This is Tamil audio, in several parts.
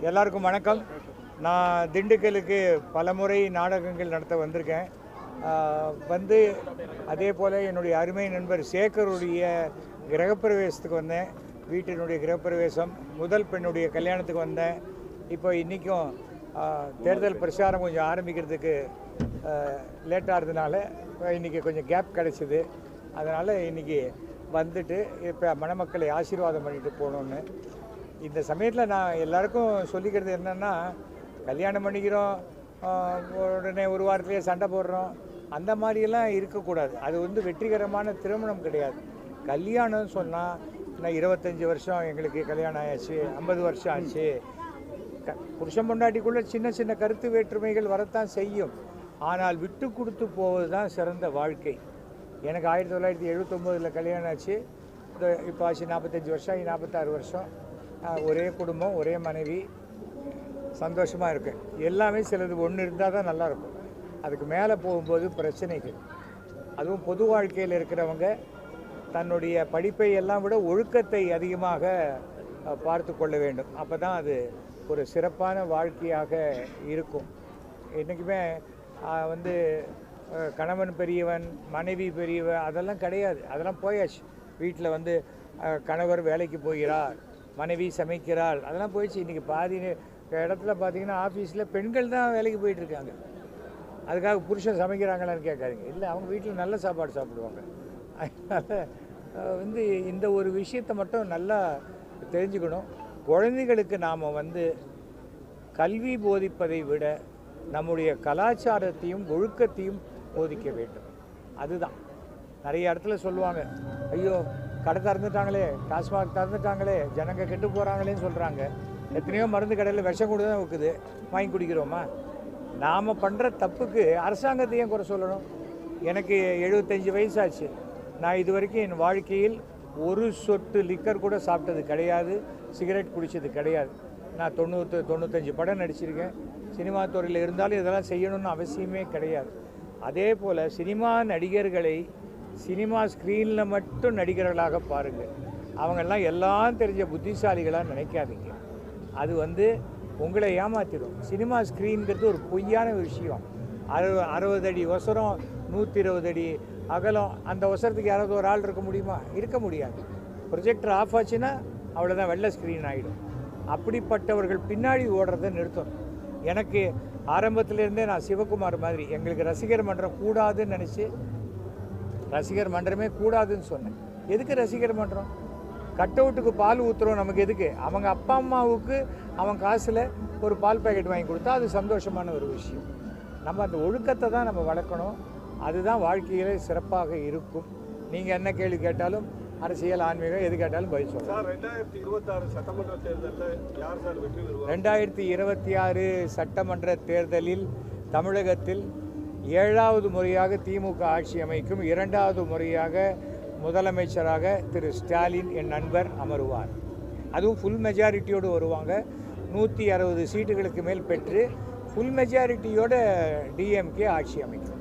எல்லாருக்கும் வணக்கம். நான் திண்டுக்கலுக்கு பலமுறை நாடகங்கள் நடத்த வந்திருக்கேன். அதே போல் என்னுடைய அருமை நண்பர் சேகருடைய கிரகப்பிரவேசத்துக்கு வந்தேன். வீட்டினுடைய கிரகப்பிரவேசம், முதல் பெண்ணுடைய கல்யாணத்துக்கு வந்தேன். இப்போ இன்றைக்கும் தேர்தல் பிரச்சாரம் கொஞ்சம் ஆரம்பிக்கிறதுக்கு லேட்டாக இருந்ததுனால இன்றைக்கி கொஞ்சம் கேப் கிடச்சிது. அதனால் இன்றைக்கி வந்துட்டு இப்போ மணமக்களை ஆசீர்வாதம் பண்ணிட்டு போகணுன்னு இந்த சமயத்தில் நான் எல்லாருக்கும் சொல்லிக்கிறது என்னென்னா, கல்யாணம் பண்ணிக்கிறோம், உடனே ஒரு வாரத்திலேயே சண்டை போடுறோம், அந்த மாதிரியெல்லாம் இருக்கக்கூடாது. அது வெற்றிகரமான திருமணம் கிடையாது. கல்யாணம்னு சொன்னால் நான் 25 வருஷம் எங்களுக்கு கல்யாணம் ஆயாச்சு, 50 வருஷம் ஆச்சு. புருஷன் பொண்டாட்டிக்குள்ளே சின்ன சின்ன கருத்து வேற்றுமைகள் வரத்தான் செய்யும். ஆனால் விட்டு கொடுத்து போவது தான் சிறந்த வாழ்க்கை. எனக்கு 1979 கல்யாணம் ஆச்சு. இப்போ ஆச்சு 45 வருஷம், 46 வருஷம். ஒரே குடும்பம், ஒரே மனைவி, சந்தோஷமாக இருக்கு. எல்லாமே சிலது ஒன்று இருந்தால் தான் நல்லாயிருக்கும். அதுக்கு மேலே போகும்போது பிரச்சனைகள். அதுவும் பொது வாழ்க்கையில் இருக்கிறவங்க தன்னுடைய படிப்பை எல்லாம் விட ஒழுக்கத்தை அதிகமாக பார்த்து கொள்ள வேண்டும். அப்போ தான் அது ஒரு சிறப்பான வாழ்க்கையாக இருக்கும். என்றைக்குமே கணவன் பெரியவன், மனைவி பெரியவன் அதெல்லாம் கிடையாது. அதெல்லாம் போயாச்சு. வீட்டில் கணவர் வேலைக்கு போகிறார், மனைவி சமைக்கிறாள், அதெல்லாம் போயிடுச்சு. இன்றைக்கி பாதி இடத்துல பார்த்திங்கன்னா ஆஃபீஸில் பெண்கள் தான் வேலைக்கு போயிட்டுருக்காங்க. அதுக்காக புருஷன் சமைக்கிறாங்களான்னு கேட்காதீங்க. இல்லை, அவங்க வீட்டில் நல்ல சாப்பாடு சாப்பிடுவாங்க. அதனால் இந்த ஒரு விஷயத்தை மட்டும் நல்லா தெரிஞ்சுக்கணும். குழந்தைகளுக்கு நாம் கல்வி போதிப்பதை விட நம்முடைய கலாச்சாரத்தையும் ஒழுக்கத்தையும் போதிக்க வேண்டும். அதுதான் நிறைய இடத்துல சொல்லுவாங்க, ஐயோ கடை திறந்துட்டாங்களே, டாஸ்மாக் திறந்துட்டாங்களே, ஜனங்க கெட்டு போகிறாங்களேன்னு சொல்கிறாங்க. எத்தனையோ மருந்து கடையில் விஷம் கூட தான் விற்குது, வாங்கி குடிக்கிறோமா? நாம் பண்ணுற தப்புக்கு அரசாங்கத்தையும் குறை சொல்லணும். எனக்கு 75 வயசாச்சு. நான் இது வரைக்கும் என் வாழ்க்கையில் ஒரு சொட்டு லிக்கர் கூட சாப்பிட்டது கிடையாது, சிகரெட் குடித்தது கிடையாது. நான் 95 படம் நடிச்சிருக்கேன். சினிமா துறையில் இருந்தாலும் இதெல்லாம் செய்யணும்னு அவசியமே கிடையாது. அதே போல் சினிமா நடிகர்களை சினிமா ஸ்க்ரீனில் மட்டும் நடிகர்களாக பாருங்கள். அவங்கெல்லாம் எல்லாம் தெரிஞ்ச புத்திசாலிகளாக நினைக்காதீங்க. அது உங்களை ஏமாற்றிடும். சினிமா ஸ்க்ரீன்கிறது ஒரு பொய்யான விஷயம். 60 அடி ஒசரம், 120 அடி அகலம். அந்த ஒசரத்துக்கு யாராவது ஒரு ஆள் இருக்க முடியுமா? இருக்க முடியாது. ப்ரொஜெக்டர் ஆஃப் ஆச்சுன்னா அவ்வளோதான், வெள்ளை ஸ்க்ரீன் ஆகிடும். அப்படிப்பட்டவர்கள் பின்னாடி ஓடுறதை நிறுத்தணும். எனக்கு ஆரம்பத்திலேருந்தே நான் சிவகுமார் மாதிரி எங்களுக்கு ரசிகர் மன்றம் கூடாதுன்னு நினச்சி ரசிகர் மன்றமே கூடாதுன்னு சொன்னேன். எதுக்கு ரசிகர் மன்றம்? கட் அவுட்டுக்கு பால் ஊற்றுறோம், நமக்கு எதுக்கு? அவங்க அப்பா அம்மாவுக்கு அவன் காசில் ஒரு பால் பேக்கெட் வாங்கி கொடுத்தா அது சந்தோஷமான ஒரு விஷயம். நம்ம அந்த ஒழுக்கத்தை தான் நம்ம வளர்க்கணும். அதுதான் வாழ்க்கையிலே சிறப்பாக இருக்கும். நீங்கள் என்ன கேள்வி கேட்டாலும், அரசியல், ஆன்மீகம், எது கேட்டாலும் பதில் சொல்லலாம். 2026 சட்டமன்ற தேர்தலில் யார் சார் வெற்றி பெறுவார்? 2026 சட்டமன்ற தேர்தலில் தமிழகத்தில் 7வது முறையாக திமுக ஆட்சி அமைக்கும். 2வது முறையாக முதலமைச்சராக திரு ஸ்டாலின் என் நண்பர் அமருவார். அதுவும் ஃபுல் மெஜாரிட்டியோடு வருவாங்க. 160 சீட்டுகளுக்கு மேல் பெற்று ஃபுல் மெஜாரிட்டியோட டிஎம்கே ஆட்சி அமைக்கும்.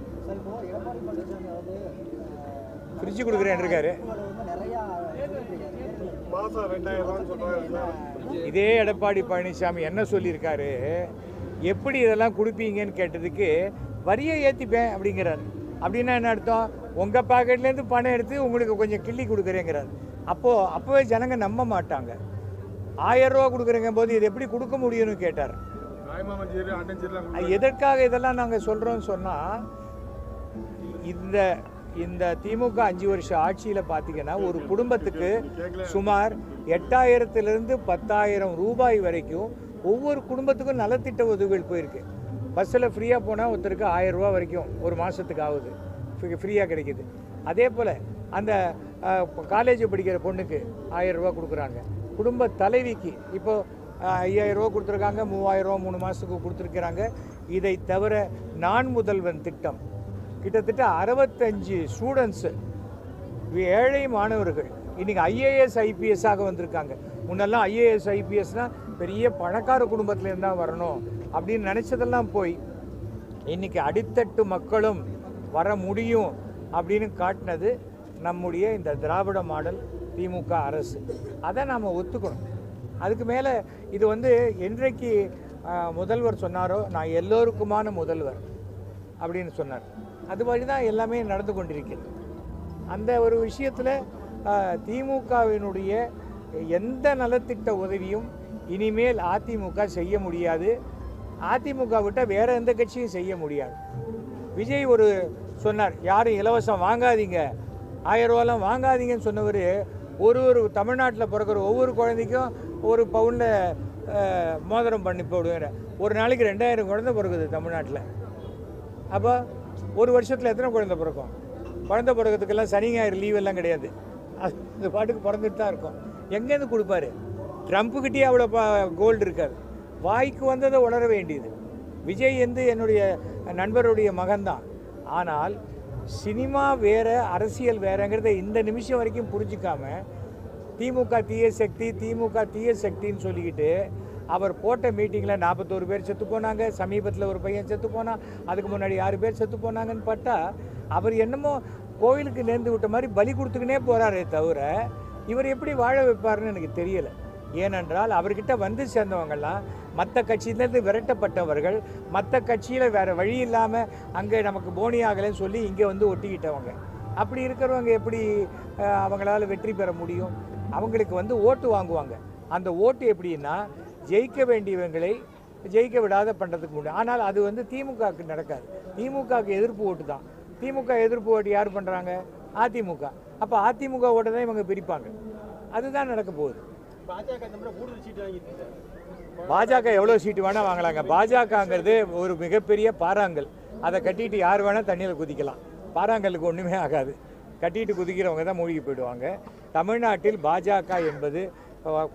ஃப்ரிட்ஜு கொடுக்குறேன் இருக்காரு. இதே எடப்பாடி பழனிசாமி என்ன சொல்லியிருக்காரு, எப்படி இதெல்லாம் கொடுப்பீங்கன்னு கேட்டதுக்கு வரியை ஏற்றிப்பேன் அப்படிங்கிறார். அப்படின்னா என்ன அர்த்தம்? உங்கள் பாக்கெட்லேருந்து பணம் எடுத்து உங்களுக்கு கொஞ்சம் கிள்ளி கொடுக்குறேங்கிறார். அப்போவே ஜனங்க நம்ப மாட்டாங்க. 1000 ரூபா கொடுக்குறேங்க போது இது எப்படி கொடுக்க முடியும்னு கேட்டார். எதற்காக இதெல்லாம் நாங்கள் சொல்கிறோன்னு சொன்னால், இந்த திமுக 5 வருஷ ஆட்சியில் பார்த்தீங்கன்னா ஒரு குடும்பத்துக்கு சுமார் 8000லிருந்து 10,000 ரூபாய் வரைக்கும் ஒவ்வொரு குடும்பத்துக்கும் நலத்திட்ட உதவிகள் போயிருக்கு. பஸ்ஸில் ஃப்ரீயாக போனால் ஒருத்தருக்கு 1000 ரூபா வரைக்கும் ஒரு மாதத்துக்கு ஆகுது, ஃப்ரீயாக கிடைக்கிது. அதே போல் அந்த காலேஜ் படிக்கிற பொண்ணுக்கு 1000 ரூபா கொடுக்குறாங்க. குடும்ப தலைவிக்கு இப்போது 5000 ரூபா கொடுத்துருக்காங்க, 3000 ரூபா 3 மாதத்துக்கு கொடுத்துருக்குறாங்க. இதை தவிர நான் முதல்வன் திட்டம் கிட்டத்தட்ட 65 ஸ்டூடெண்ட்ஸு, ஏழை மாணவர்கள் இன்றைக்கி IAS IPSஆக வந்திருக்காங்க. முன்னெல்லாம் IAS IPSனால் பெரிய பணக்கார குடும்பத்துலேருந்து தான் வரணும் அப்படின்னு நினச்சதெல்லாம் போய் இன்றைக்கி அடித்தட்டு மக்களும் வர முடியும் அப்படின்னு காட்டினது நம்முடைய இந்த திராவிட மாடல் திமுக அரசு. அதை நாம் ஒத்துக்கணும். அதுக்கு மேலே இது வந்து என்றைக்கு முதல்வர் சொன்னாரோ நான் எல்லோருக்குமான முதல்வர் அப்படின்னு சொன்னார். அது மாதிரி தான் எல்லாமே நடந்து கொண்டிருக்கிறது. அந்த ஒரு விஷயத்தில் திமுகவினுடைய எந்த நலத்திட்ட உதவியும் இனிமேல் அதிமுக செய்ய முடியாது. அதிமுக விட்டால் வேறு எந்த கட்சியும் செய்ய முடியாது. விஜய் ஒரு சொன்னார், யாரும் இலவசம் வாங்காதீங்க, 1000 ரூபாலாம் வாங்காதீங்கன்னு சொன்னவர் ஒரு தமிழ்நாட்டில் பிறக்கிற ஒவ்வொரு குழந்தைக்கும் ஒரு பவுனில் மோதிரம் பண்ணி போடுவேன். ஒரு நாளைக்கு 2000 குழந்தை பிறகுது தமிழ்நாட்டில். அப்போ ஒரு வருஷத்தில் எத்தனை குழந்தை பிறக்கும்? குழந்தை பிறக்கிறதுக்கெல்லாம் சனி ஞாயிறு லீவெல்லாம் கிடையாது. அது பாட்டுக்கு பிறந்துட்டு தான் இருக்கும். எங்கேருந்து கொடுப்பாரு? ட்ரம்ப்புக்கிட்டே அவ்வளோ கோல்டு இருக்காது. வாய்க்கு வந்ததை உணர வேண்டியது. விஜய் வந்து என்னுடைய நண்பருடைய மகன்தான். ஆனால் சினிமா வேறு, அரசியல் வேறுங்கிறத இந்த நிமிஷம் வரைக்கும் புரிஞ்சிக்காம திமுக தீய சக்தி, திமுக தீய சக்தின்னு சொல்லிக்கிட்டு அவர் போட்ட மீட்டிங்கில் 41 பேர் செத்து போனாங்க. சமீபத்தில் ஒரு பையன் செத்து போனான். அதுக்கு முன்னாடி 6 பேர் செத்து போனாங்கன்னு பார்த்தா அவர் என்னமோ கோயிலுக்கு நேர்ந்து விட்ட மாதிரி பலி கொடுத்துக்கினே போகிறாரே தவிர இவர் எப்படி வாழ வைப்பார்னு எனக்கு தெரியலை. ஏனென்றால் அவர்கிட்ட வந்து சேர்ந்தவங்கெல்லாம் மற்ற கட்சியிலேருந்து விரட்டப்பட்டவர்கள், மற்ற கட்சியில் வேறு வழி இல்லாமல் அங்கே நமக்கு போனி ஆகலைன்னு சொல்லி இங்கே வந்து ஒட்டிக்கிட்டவங்க. அப்படி இருக்கிறவங்க எப்படி அவங்களால வெற்றி பெற முடியும்? அவங்களுக்கு வந்து ஓட்டு வாங்குவாங்க. அந்த ஓட்டு எப்படின்னா ஜெயிக்க வேண்டியவங்களை ஜெயிக்க விடாத பண்ணுறதுக்கு முடியும். ஆனால் அது வந்து திமுகவுக்கு நடக்காது. திமுகவுக்கு எதிர்ப்பு ஓட்டு தான். திமுக எதிர்ப்பு ஓட்டு யார் பண்ணுறாங்க? அதிமுக. அப்போ அதிமுக ஓட்டை தான் இவங்க பிரிப்பாங்க. அதுதான் நடக்க போகுது. பாஜக எவ்வளோ சீட்டு வேணால் வாங்கலாங்க. பாஜகங்கிறது ஒரு மிகப்பெரிய பாறாங்கல். அதை கட்டிட்டு யார் வேணால் தண்ணியில் குதிக்கலாம். பாறாங்கலுக்கு ஒன்றுமே ஆகாது. கட்டிட்டு குதிக்கிறவங்க தான் மூழ்கி போயிடுவாங்க. தமிழ்நாட்டில் பாஜக என்பது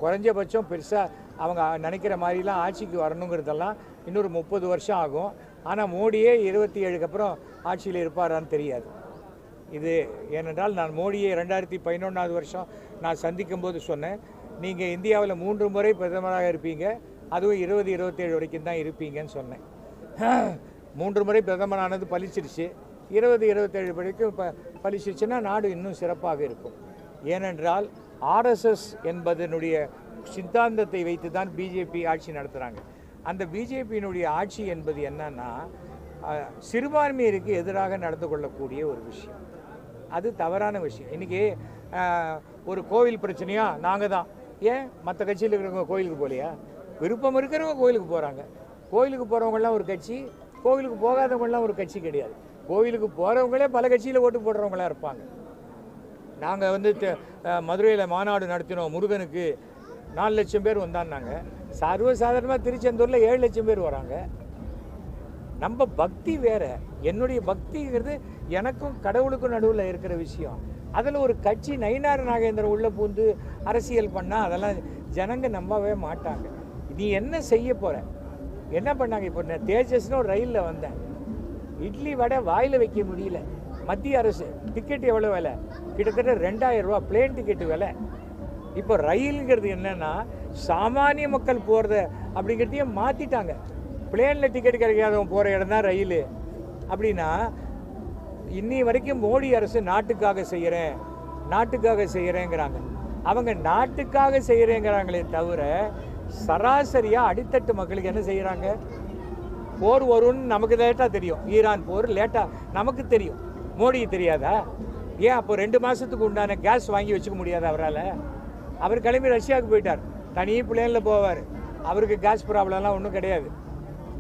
குறைஞ்சபட்சம் பெருசாக அவங்க நினைக்கிற மாதிரிலாம் ஆட்சிக்கு வரணுங்கிறதெல்லாம் இன்னொரு 30 வருஷம் ஆகும். ஆனால் மோடியே 27க்கு அப்புறம் ஆட்சியில் இருப்பாரான்னு தெரியாது. இது ஏனென்றால் நான் மோடியை 2011 வருஷம் நான் சந்திக்கும் போது சொன்னேன், நீங்கள் இந்தியாவில் 3 முறை பிரதமராக இருப்பீங்க, அதுவும் 2027 வரைக்கும் தான் இருப்பீங்கன்னு சொன்னேன். 3 முறை பிரதமரானது பலிச்சிருச்சு. 2027 வரைக்கும் பலிச்சிருச்சுன்னா நாடு இன்னும் சிறப்பாக இருக்கும். ஏனென்றால் ஆர்எஸ்எஸ் என்பதனுடைய சித்தாந்தத்தை வைத்து தான் பிஜேபி ஆட்சி நடத்துகிறாங்க. அந்த பிஜேபியினுடைய ஆட்சி என்பது என்னன்னா சிறுபான்மையருக்கு எதிராக நடந்து கொள்ளக்கூடிய ஒரு விஷயம். அது தவறான விஷயம். இன்றைக்கி ஒரு கோவில் பிரச்சனையா நாங்கள் தான், ஏன் மற்ற கட்சியில் இருக்கிறவங்க கோயிலுக்கு போகலையா? விருப்பம் இருக்கிறவங்க கோயிலுக்கு போகிறாங்க. கோயிலுக்கு போகிறவங்களாம் ஒரு கட்சி, கோவிலுக்கு போகாதவங்களாம் ஒரு கட்சி கிடையாது. கோவிலுக்கு போகிறவங்களே பல கட்சியில் ஓட்டு போடுறவங்களாம் இருப்பாங்க. நாங்கள் வந்து மதுரையில் மாநாடு நடத்தினோம், முருகனுக்கு 4 லட்சம் பேர் வந்தான்னாங்க. சர்வசாதாரணமாக திருச்செந்தூரில் 7 லட்சம் பேர் வராங்க. நம்ம பக்தி வேறு. என்னுடைய பக்திங்கிறது எனக்கும் கடவுளுக்கும் நடுவில் இருக்கிற விஷயம். அதில் ஒரு கட்சி நயினார் நாகேந்திரன் உள்ளே பூந்து அரசியல் பண்ணால் அதெல்லாம் ஜனங்க நம்பவே மாட்டாங்க. நீ என்ன செய்ய போகிற? என்ன பண்ணாங்க? இப்போ நான் தேஜஸ்னு ஒரு ரயிலில் வந்தேன், இட்லி வடை வாயில் வைக்க முடியல. மத்திய அரசு டிக்கெட் எவ்வளோ விலை? கிட்டத்தட்ட 2000 ரூபா பிளேன் டிக்கெட்டு விலை. இப்போ ரயிலுங்கிறது என்னென்னா சாமானிய மக்கள் போகிறத அப்படிங்கிறதையும் மாற்றிட்டாங்க. பிளேனில் டிக்கெட் கிடைக்காதவங்க போகிற இடம் தான் ரயில். அப்படின்னா இன்னி வரைக்கும் மோடி அரசு நாட்டுக்காக செய்கிறேன், நாட்டுக்காக செய்கிறேங்கிறாங்க. அவங்க நாட்டுக்காக செய்கிறேங்கிறாங்களே தவிர சராசரியாக அடித்தட்டு மக்களுக்கு என்ன செய்கிறாங்க? போர் வரும்னு நமக்கு லேட்டாக தெரியும். ஈரான் போர் லேட்டாக நமக்கு தெரியும், மோடிக்கு தெரியாதா? ஏன் அப்போ 2 மாதத்துக்கு உண்டான கேஸ் வாங்கி வச்சுக்க முடியாது அவரால்? அவர் கிளம்பி ரஷ்யாவுக்கு போயிட்டார், தனி பிளேனில் போவார். அவருக்கு கேஸ் ப்ராப்ளம்லாம் ஒன்றும் கிடையாது.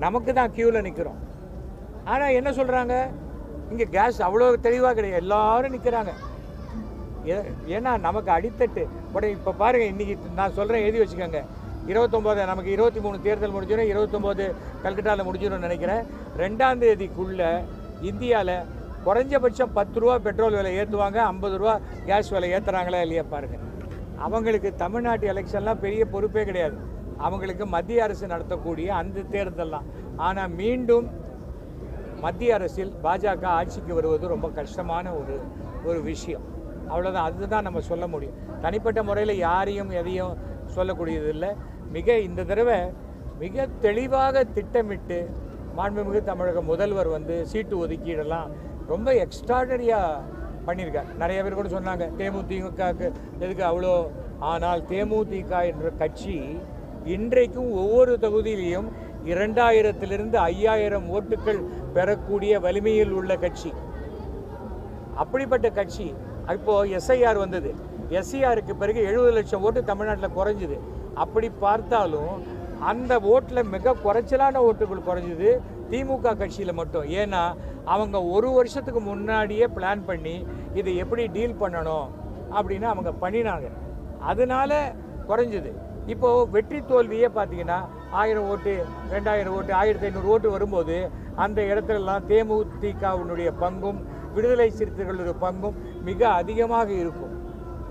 நமக்கு தான் க்யூவில் நிற்கிறோம். ஆனால் என்ன சொல்கிறாங்க, இங்கே கேஸ் அவ்வளோ தெளிவாக கிடையாது, எல்லோரும் நிற்கிறாங்க. ஏன்னா நமக்கு அடித்தட்டு உடனே. இப்போ பாருங்கள், இன்றைக்கி நான் சொல்கிறேன், எழுதி வச்சுக்கோங்க. 29 நமக்கு 23 தேர்தல் முடிஞ்சிடும், 29 கல்கட்டாவில் முடிஞ்சிடும்னு நினைக்கிறேன். 2ஆம் தேதிக்குள்ளே இந்தியாவில் குறைஞ்சபட்சம் 10 ரூபா பெட்ரோல் விலை ஏற்றுவாங்க, 50 ரூபா கேஸ் விலை ஏற்றுறாங்களா இல்லையா பாருங்கள். அவங்களுக்கு தமிழ்நாட்டு எலெக்ஷன்லாம் பெரிய பொறுப்பே கிடையாது. அவங்களுக்கு மத்திய அரசு நடத்தக்கூடிய அந்த தேர்தல் தான். ஆனால் மீண்டும் மத்திய அரசில் பாஜக ஆட்சிக்கு வருவது ரொம்ப கஷ்டமான ஒரு விஷயம். அவ்வளோதான். அதுதான் நம்ம சொல்ல முடியும். தனிப்பட்ட முறையில் யாரையும் எதையும் சொல்லக்கூடியதில்லை. இந்த தடவை மிக தெளிவாக திட்டமிட்டு மாண்புமிகு தமிழக முதல்வர் வந்து சீட்டு ஒதுக்கீடெல்லாம் ரொம்ப எக்ஸ்ட்ராடனரியாக பண்ணியிருக்கார். நிறைய பேர் கூட சொன்னாங்க, தேமுதிகவுக்கு எதுக்கு அவ்வளோ ஆனால் தேமுதிக என்ற கட்சி இன்றைக்கும் ஒவ்வொரு தொகுதியிலையும் 2000 5000 ஓட்டுகள் பெறக்கூடிய வலிமையில் உள்ள கட்சி. அப்படிப்பட்ட கட்சி. இப்போ எஸ்ஐஆர் வந்தது. எஸ்ஐஆருக்கு பிறகு 70 லட்சம் ஓட்டு தமிழ்நாட்டில் குறைஞ்சிது. அப்படி பார்த்தாலும் அந்த ஓட்டில் மிக குறைச்சலான ஓட்டுகள் குறைஞ்சிது திமுக கட்சியில் மட்டும். ஏன்னா அவங்க ஒரு வருஷத்துக்கு முன்னாடியே பிளான் பண்ணி இதை எப்படி டீல் பண்ணணும் அப்படின்னு அவங்க பண்ணினாங்க. அதனால குறைஞ்சிது. இப்போது வெற்றி தோல்வியே பார்த்தீங்கன்னா 1000 ஓட்டு 2000 ஓட்டு 1500 ஓட்டு வரும்போது அந்த இடத்துலலாம் தேமுதிகவினுடைய பங்கும் விடுதலை சிறுத்தைகளுடைய பங்கும் மிக அதிகமாக இருக்கும்.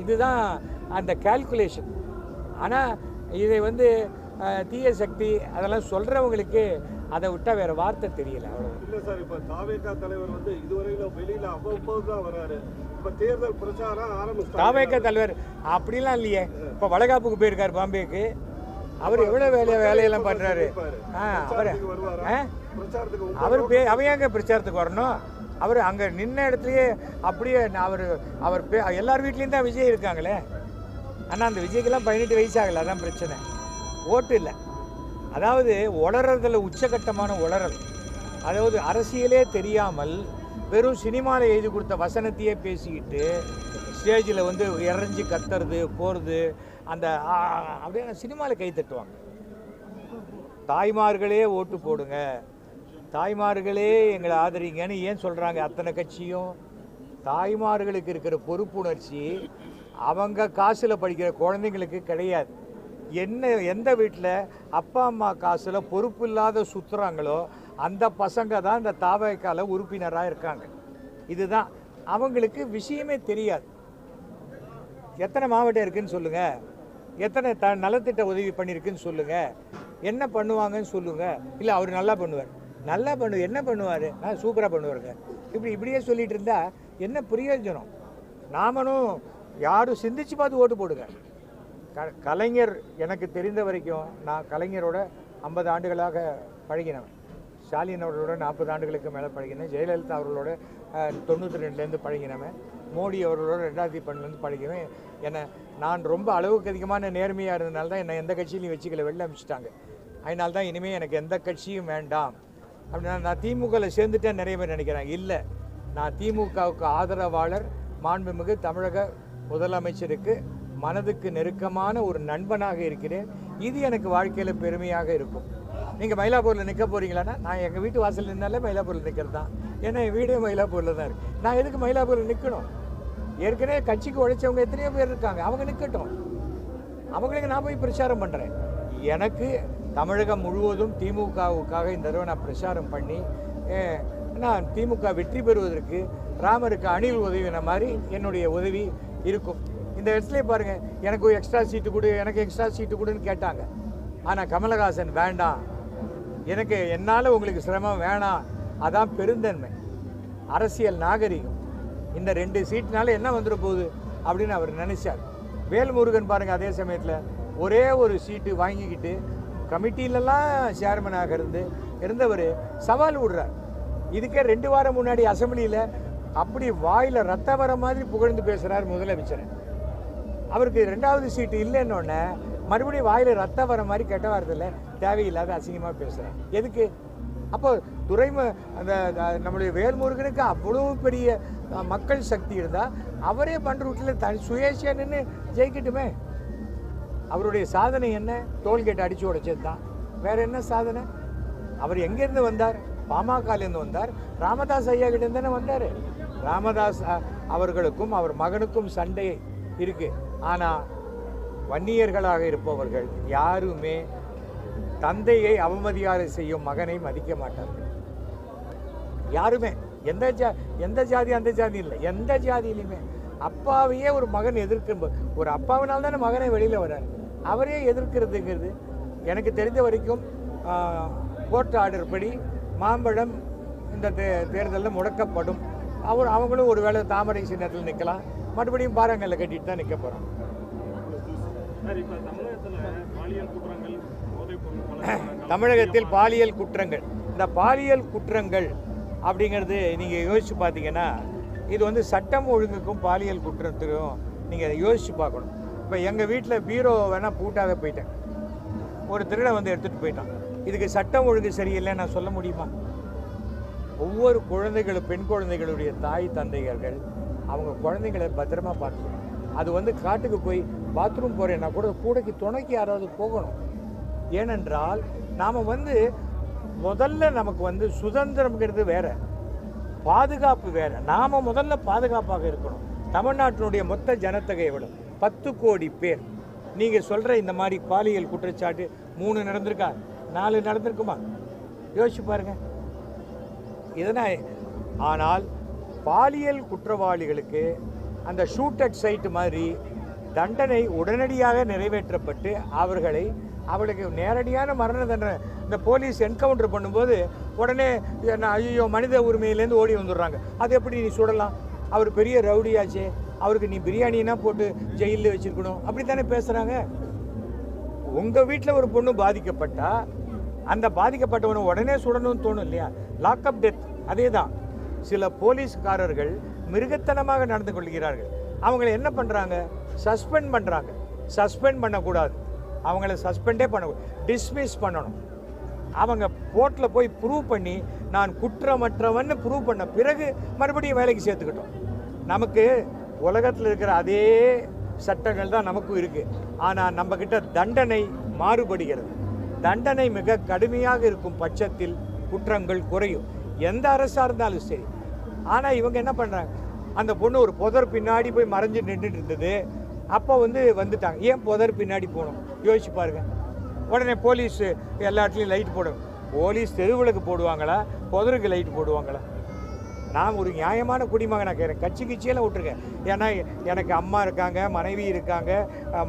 இதுதான் அந்த கால்குலேஷன். ஆனால் இதை வந்து தீய சக்தி அதெல்லாம் சொல்கிறவங்களுக்கு அதை விட்டால் வேறு வார்த்தை தெரியல. அவ்வளோ இல்லை சார். இப்போ தாவேகா தலைவர் வந்து இதுவரையிலும் வெளியில் அவ்வப்போது தான் வராரு. இப்போ தேர்தல் பிரச்சாரம் ஆரம்பிச்சு தாவேகா தலைவர் அப்படிலாம் இல்லையே. இப்போ வளகாப்புக்கு போயிருக்காரு பாம்பேக்கு. அவர் எவ்வளோ வேலையெல்லாம் பண்ணுறாரு. அவர் ஏங்க பிரச்சாரத்துக்கு வரணும்? அவர் அங்கே நின்ன இடத்துலையே அப்படியே அவர் எல்லார் வீட்லேயும் தான் விஜய் இருக்காங்களே. ஆனால் அந்த விஜய்க்கெல்லாம் 18 வயசு ஆகலை. அதான் பிரச்சனை. ஓட்டு இல்லை. அதாவது உளறதில் உச்சகட்டமான உளறல். அதாவது அரசியலே தெரியாமல் வெறும் சினிமாவில் எழுதி கொடுத்த வசனத்தையே பேசிக்கிட்டு ஸ்டேஜில் வந்து இறஞ்சி கத்துறது போகிறது. அந்த அப்படியே சினிமாவில் கை தட்டுவாங்க. தாய்மார்களே ஓட்டு போடுங்க, தாய்மார்களே எங்களை ஆதரிங்கன்னு ஏன் சொல்கிறாங்க அத்தனை கட்சியும்? தாய்மார்களுக்கு இருக்கிற பொறுப்புணர்ச்சி அவங்க காசில் படிக்கிற குழந்தைங்களுக்கு கிடையாது. எந்த வீட்டில் அப்பா அம்மா காசில் பொறுப்பு இல்லாத சுற்றுறாங்களோ அந்த பசங்க தான் இந்த தாவேகால உறுப்பினராக இருக்காங்க. இதுதான் அவங்களுக்கு விஷயமே தெரியாது. எத்தனை மாவட்டம் இருக்குதுன்னு சொல்லுங்கள், எத்தனை நலத்திட்ட உதவி பண்ணியிருக்குன்னு சொல்லுங்கள், என்ன பண்ணுவாங்கன்னு சொல்லுங்கள். இல்லை அவர் நல்லா பண்ணுவார், என்ன பண்ணுவார், சூப்பராக பண்ணுவாருங்க, இப்படியே சொல்லிகிட்டு இருந்தால் என்ன பிரயோஜனம்? நாமளும் யாரும் சிந்திச்சு பார்த்து ஓட்டு போடுங்க. கலைஞர் எனக்கு தெரிந்த வரைக்கும் நான் கலைஞரோட 50 ஆண்டுகளாக பழகினவன். ஸ்டாலின் அவர்களோட 40 ஆண்டுகளுக்கு மேலே பழகினேன். ஜெயலலிதா அவர்களோட 92லேருந்து பழகினவன். மோடி அவர்களோட 2012லேருந்து பழகினேன். நான் ரொம்ப அளவுக்கு அதிகமான நேர்மையாக இருந்ததுனால தான் என்னை எந்த கட்சியிலையும் வச்சுக்கல, வெளில அனுப்பிச்சிட்டாங்க. அதனால தான் இனிமேல் எனக்கு எந்த கட்சியும் வேண்டாம் அப்படின்னா நான் திமுகவில் சேர்ந்துட்டேன் நிறைய பேர் நினைக்கிறேன். இல்லை, நான் திமுகவுக்கு ஆதரவாளர். மாண்புமிகு தமிழக முதலமைச்சருக்கு மனதுக்கு நெருக்கமான ஒரு நண்பனாக இருக்கிறேன். இது எனக்கு வாழ்க்கையில் பெருமையாக இருக்கும். நீங்கள் மயிலாப்பூரில் நிற்க போகிறீங்களான்னா நான் எங்கள் வீட்டு வாசல் நின்னாலே மயிலாப்பூரில் நிற்கிறது தான். ஏன்னா என் வீடே மயிலாப்பூரில் தான் இருக்குது. நான் எதுக்கு மயிலாப்பூரில் நிற்கணும்? ஏற்கனவே கட்சிக்கு உழைச்சவங்க எத்தனையோ பேர் இருக்காங்க, அவங்க நிற்கட்டும். அவங்களுக்கு நான் போய் பிரச்சாரம் பண்ணுறேன். எனக்கு தமிழகம் முழுவதும் திமுகவுக்காக இந்த தடவை நான் பிரச்சாரம் பண்ணி நான் திமுக வெற்றி பெறுவதற்கு ராமருக்கு அணில் உதவின மாதிரி என்னுடைய உதவி இருக்கும். இந்த இடத்துலேயே பாருங்கள், எனக்கு எக்ஸ்ட்ரா சீட்டு கொடு, எனக்கு எக்ஸ்ட்ரா சீட்டு கொடுன்னு கேட்டாங்க. ஆனால் கமலஹாசன் வேண்டாம், எனக்கு என்னால் உங்களுக்கு சிரமம் வேணாம், அதான் பெருந்தன்மை, அரசியல் நாகரிகம். இந்த 2 சீட்டுனால என்ன வந்துட போகுது அப்படின்னு அவர் நினைச்சார். வேல்முருகன் பாருங்கள், அதே சமயத்தில் ஒரே ஒரு சீட்டு வாங்கிக்கிட்டு கமிட்டியிலலாம் சேர்மனாக இருந்தவர் சவால் விடுறார். இதுக்கே 2 வாரம் முன்னாடி அசம்பிளியில் அப்படி வாயில் ரத்த வர மாதிரி புகழ்ந்து பேசுகிறார் முதலமைச்சர். அவருக்கு 2வது சீட்டு இல்லைன்னொன்னே மறுபடியும் வாயில் ரத்தம் வர மாதிரி கெட்ட வார்த்தையில் தேவையில்லாத அசிங்கமாக பேசுகிறேன். எதுக்கு? அப்போ அந்த நம்முடைய வேல்முருகனுக்கு அவ்வளோ பெரிய மக்கள் சக்தி இருந்தால் அவரே பண்ருட்டில் சுயேட்சையாக நின்று ஜெயிக்கட்டுமே. அவருடைய சாதனை என்ன? டோல்கேட் அடித்து உடைச்சது தான். வேறு என்ன சாதனை? அவர் எங்கேருந்து வந்தார்? பாமகலேருந்து வந்தார். ராமதாஸ் ஐயா கிட்டேருந்து தானே வந்தார். ராமதாஸ் அவர்களுக்கும் அவர் மகனுக்கும் சண்டை இருக்குது. ஆனால் வன்னியர்களாக இருப்பவர்கள் யாருமே தந்தையை அவமதியாரை செய்யும் மகனை மதிக்க மாட்டார்கள். யாருமே எந்த ஜாதி அந்த ஜாதி இல்லை, எந்த ஜாதியிலுமே அப்பாவையே ஒரு மகன் எதிர்க்கும். ஒரு அப்பாவினால் தானே மகனை வெளியில் வர்றார். அவரே எதிர்க்கிறதுங்கிறது எனக்கு தெரிந்த வரைக்கும் கோர்ட் ஆர்டர் படி மாம்பழம் இந்த தேர்தலில் முடக்கப்படும். அவங்களும் ஒரு வேளை தாமரை சின்னத்தில் நிற்கலாம், மறுபடியும் பாறாங்கல்ல கட்டிட்டு தான் நிற்க போகிறோம். தமிழகத்தில் பாலியல் குற்றங்கள், இந்த பாலியல் குற்றங்கள் அப்படிங்கிறது நீங்கள் யோசித்து பார்த்தீங்கன்னா இது வந்து சட்டம் ஒழுங்குக்கும் பாலியல் குற்றத்துக்கும் நீங்கள் யோசித்து பார்க்கணும். இப்போ எங்கள் வீட்டில் பீரோ வேணால் பூட்டாக போயிட்டேன், ஒரு திருடன் வந்து எடுத்துகிட்டு போயிட்டான். இதுக்கு சட்டம் ஒழுங்கு சரியில்லை நான் சொல்ல முடியுமா? ஒவ்வொரு குழந்தைகளும், பெண் குழந்தைகளுடைய தாய் தந்தையர்கள் அவங்க குழந்தைகளை பத்திரமா பார்த்துக்கணும். அது வந்து காட்டுக்கு போய் பாத்ரூம் போகிறேன்னா கூட கூடைக்கு துணைக்கு யாராவது போகணும். ஏனென்றால் நாம் வந்து முதல்ல நமக்கு வந்து சுதந்திரம்ங்கிறது வேற, பாதுகாப்பு வேற. நாம் முதல்ல பாதுகாப்பாக இருக்கணும். தமிழ்நாட்டினுடைய மொத்த ஜனத்தொகை எவ்வளவு? 10 கோடி பேர். நீங்கள் சொல்கிற இந்த மாதிரி பாலியல் குற்றச்சாட்டு 3 நடந்திருக்கா, 4 நடந்திருக்குமா? யோசிச்சு பாருங்க. இதனால் ஆனால் பாலியல் குற்றவாளிகளுக்கு அந்த ஷூட் அட் சைட் மாதிரி தண்டனை உடனடியாக நிறைவேற்றப்பட்டு அவளுக்கு நேரடியான மரண தண்டனை. இந்த போலீஸ் என்கவுண்டர் பண்ணும்போது உடனே ஐயோ மனித உரிமையிலேருந்து ஓடி வந்துடுறாங்க. அது எப்படி நீ சுடலாம்? அவர் பெரிய ரவுடியாச்சே, அவருக்கு நீ பிரியாணினா போட்டு ஜெயிலில் வச்சுருக்கணும், அப்படி தானே பேசுகிறாங்க. உங்கள் வீட்டில் ஒரு பொண்ணு பாதிக்கப்பட்டா அந்த பாதிக்கப்பட்டவனை உடனே சுடணும்னு தோணும் இல்லையா? Lockup death. அதே தான் சில போலீஸ்காரர்கள் மிருகத்தனமாக நடந்து கொள்கிறார்கள். அவங்கள என்ன பண்ணுறாங்க? சஸ்பெண்ட் பண்ணுறாங்க. சஸ்பெண்ட் பண்ணக்கூடாது, அவங்கள சஸ்பெண்டே பண்ணக்கூடாது, டிஸ்மிஸ் பண்ணணும். அவங்க கோர்ட்டில் போய் ப்ரூவ் பண்ணி நான் குற்றமற்றவன்னு ப்ரூவ் பண்ண பிறகு மறுபடியும் வேலைக்கு சேர்த்துக்கிட்டோம். நமக்கு உலகத்தில் இருக்கிற அதே சட்டங்கள் தான் நமக்கும் இருக்குது. ஆனால் நம்மக்கிட்ட தண்டனை மாறுபடுகிறது. தண்டனை மிக கடுமையாக இருக்கும் பட்சத்தில் குற்றங்கள் குறையும், எந்த அரசாக இருந்தாலும் சரி. ஆனால் இவங்க என்ன பண்ணுறாங்க? அந்த பொண்ணு ஒரு புதர் பின்னாடி போய் மறைஞ்சு நின்றுட்டு இருந்தது. அப்போ வந்துட்டாங்க. ஏன் புதர் பின்னாடி போகணும்? யோசிச்சு பாருங்க. உடனே போலீஸ் எல்லா இடத்துலையும் லைட் போடும். போலீஸ் தெருவிளக்கு போடுவாங்களா, புதருக்கு லைட் போடுவாங்களா? நான் ஒரு நியாயமான குடிமகனாக கேட்குறேன். கட்சி கிச்சியெல்லாம் விட்டுருக்கேன். ஏன்னா எனக்கு அம்மா இருக்காங்க, மனைவி இருக்காங்க,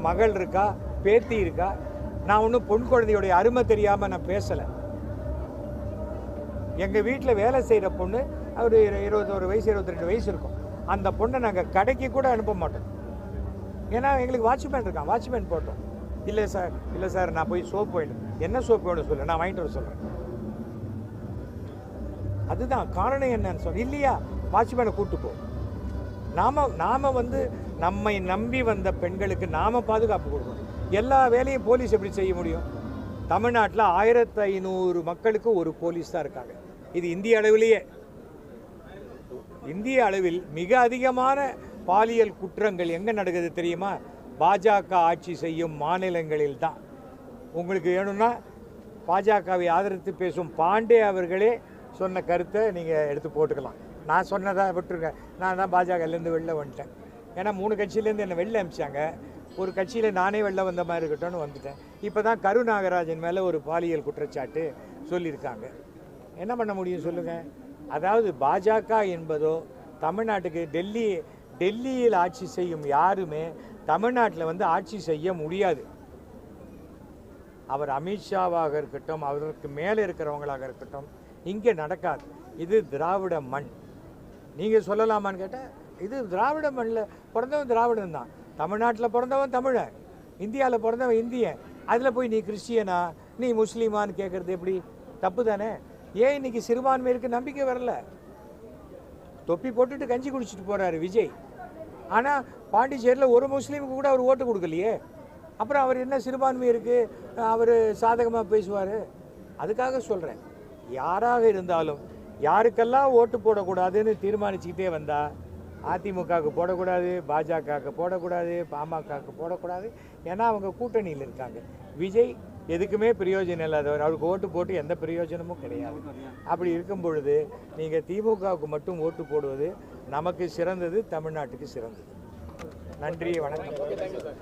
மகள் இருக்கா, பேத்தி இருக்கா. நான் ஒன்றும் பொன் குழந்தையுடைய அருமை தெரியாமல் நான் பேசலை. எங்கள் வீட்டில் வேலை செய்கிற பொண்ணு ஒரு 21 வயசு 22 வயசு இருக்கும். அந்த பொண்ணை நாங்கள் கடைக்கு கூட அனுப்ப மாட்டோம். ஏன்னா எங்களுக்கு வாட்ச்மேன் இருக்கான், வாட்ச்மேன் போட்டோம். இல்லை சார் நான் போய் சோப்பு வேணும். என்ன சோப்பு வேணும் சொல்லு, நான் வாங்கிட்டு வர சொல்கிறேன். அதுதான் காரணம். என்னன்னு சொல்ல இல்லையா? வாட்ச்மேனை கூப்பிட்டு போ. நாம் வந்து நம்மை நம்பி வந்த பெண்களுக்கு நாம் பாதுகாப்பு கொடுக்கணும். எல்லா வேலையும் போலீஸ் எப்படி செய்ய முடியும்? தமிழ்நாட்டில் 1500 மக்களுக்கு ஒரு போலீஸ் தான் இருக்காங்க. இது இந்திய அளவிலேயே. இந்திய அளவில் மிக அதிகமான பாலியல் குற்றங்கள் எங்கே நடக்குது தெரியுமா? பாஜக ஆட்சி செய்யும் மாநிலங்களில் தான். உங்களுக்கு வேணும்னா பாஜகவை ஆதரித்து பேசும் பாண்டே அவர்களே சொன்ன கருத்தை நீங்கள் எடுத்து போட்டுக்கலாம். நான் சொன்னதை விட்டுருங்க. நான் தான் பாஜகலேருந்து வெளில வந்துட்டேன். ஏன்னா 3 கட்சியிலேருந்து என்னை வெளில அனுப்பிச்சாங்க. ஒரு கட்சியில் நானே வெளில வந்த மாதிரி இருக்கட்டும்னு வந்துட்டேன். இப்போ தான் கருநாகராஜன் மேலே ஒரு பாலியல் குற்றச்சாட்டு சொல்லியிருக்காங்க. என்ன பண்ண முடியும் சொல்லுங்கள்? அதாவது பாஜக என்பதோ தமிழ்நாட்டுக்கு டெல்லியில் ஆட்சி செய்யும் யாருமே தமிழ்நாட்டில் வந்து ஆட்சி செய்ய முடியாது. அவர் அமித்ஷாவாக இருக்கட்டும், அவருக்கு மேலே இருக்கிறவங்களாக இருக்கட்டும், இங்கே நடக்காது. இது திராவிட மண். நீங்கள் சொல்லலாமான்னு கேட்டால் இது திராவிட மண்ணில் பிறந்தவன் திராவிடன் தான். தமிழ்நாட்டில் பிறந்தவன் தமிழன், இந்தியாவில் பிறந்தவன் இந்தியன். அதில் போய் நீ கிறிஸ்டியனா, நீ முஸ்லீமான்னு கேட்குறது எப்படி? தப்பு தானே? ஏன் இன்னைக்கு சிறுபான்மையிற்கு நம்பிக்கை வரல? தொப்பி போட்டுட்டு கஞ்சி குடிச்சிட்டு போகிறாரு விஜய். ஆனால் பாண்டிச்சேரியில் ஒரு முஸ்லீமுக்கு கூட அவர் ஓட்டு கொடுக்கலையே. அப்புறம் அவர் என்ன சிறுபான்மை இருக்குது அவர் சாதகமாக பேசுவார்? அதுக்காக சொல்கிறேன், யாராக இருந்தாலும் யாருக்கெல்லாம் ஓட்டு போடக்கூடாதுன்னு தீர்மானிச்சுக்கிட்டே வந்தால் அதிமுகவுக்கு போடக்கூடாது, பாஜகவுக்கு போடக்கூடாது, பாமகவுக்கு போடக்கூடாது. ஏன்னா அவங்க கூட்டணியில் இருக்காங்க. விஜய் எதுக்குமே பிரயோஜனம் இல்லாதவர், அவருக்கு ஓட்டு போட்டு எந்த பிரயோஜனமும் கிடையாது. அப்படி இருக்கும் பொழுது நீங்கள் திமுகவுக்கு மட்டும் ஓட்டு போடுவது நமக்கு சிறந்தது, தமிழ்நாட்டுக்கு சிறந்தது. நன்றி, வணக்கம்.